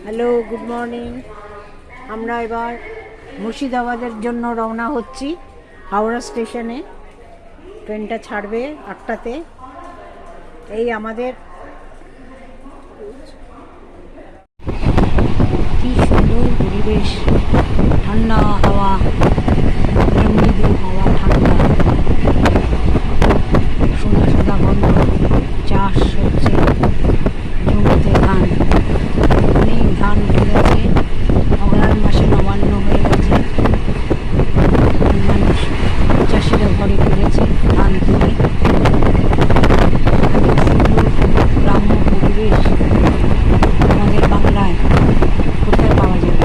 Hello, good morning. আমরা এবার মুর্শিদাবাদের জন্য রওনা হচ্ছি। হাওড়া স্টেশনে ট্রেনটা ছাড়বে 8টাতে। এই আমাদের কি সুন্দর পরিবেশ, ঠান্ডা হাওয়া, মৃদু হাওয়া, ঠান্ডা, সোনা সোনা গন্ধ। চাষ হচ্ছে জমিতে, ধান, অনেক ধান তুলেছে। অগ্রহায়ণ মাসে নবান্ন হয়ে গেছে, মানুষ চাষিরা ঘরে ফিরেছে ধান তুলে। এত সুন্দর গ্রাম্য পরিবেশ আমাদের বাংলায় কোথায় পাওয়া যাবে?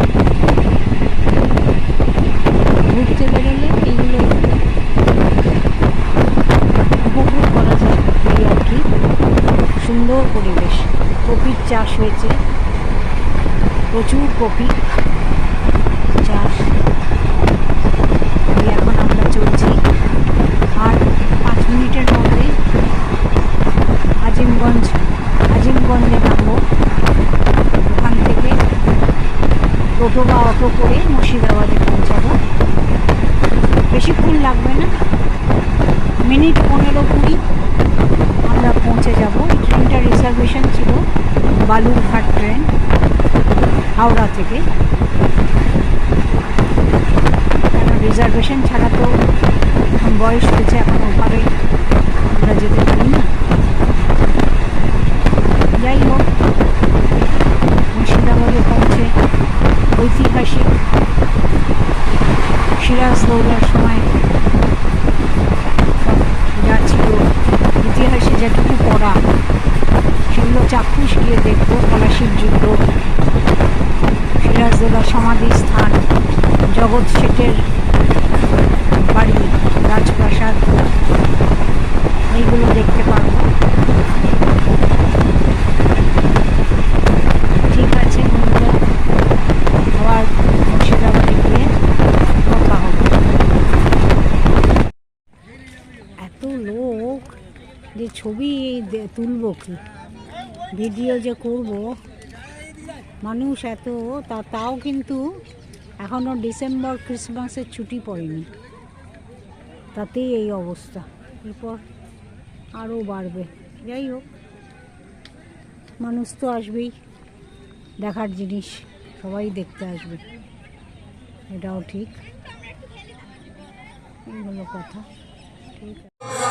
ঘুরতে বেরোলে এইগুলো উপভোগ করা যায়, এই আর কি। সুন্দর পরিবেশ। কপির চাষ হয়েছে, প্রচুর কপি চাষ। এখন আমরা চলছি, আর 5 মিনিটের মধ্যে আজিমগঞ্জে নামবো। ওখান থেকে টোটো বা অটো করে মুর্শিদাবাদে পৌঁছাবো। বেশিক্ষণ লাগবে না, মিনিট 15-20 আমরা পৌঁছে যাব। ট্রেনটা রিজার্ভেশন ছিল, বালুরঘাট ট্রেন, হাওড়া থেকে। কেন রিজার্ভেশন ছাড়া তো বয়স হয়েছে, এখন ওভাবে আমরা যেতে পারি না। যাই হোক, মুর্শিদাবাদে পৌঁছে ঐতিহাসিক সিরাজদৌল্লার সময় যা ছিল, ইতিহাসে যেটুকু পড়া, সেগুলো চাক্ষুষ গিয়ে দেখবো। পলাশির যুদ্ধ, সিরাজদৌল্লার সমাধি স্থান, জগৎ শেঠের বাড়ি, রাজপ্রাসাদ, এইগুলো দেখতে পারবো। ঠিক আছে বন্ধুরা, আবার মুর্শিদাবাদে গিয়ে কথা হবে। এত লোক যে ছবি তুলবো কি, ভিডিও যে করব, মানুষ এত, তাও কিন্তু এখনও ডিসেম্বর ক্রিসমাসের ছুটি পড়েনি, তাতেই এই অবস্থা। এরপর আরও বাড়বে। যাই হোক, মানুষ তো আসবেই, দেখার জিনিস সবাই দেখতে আসবে, এটাও ঠিক। এই হলো কথা। ঠিক আছে।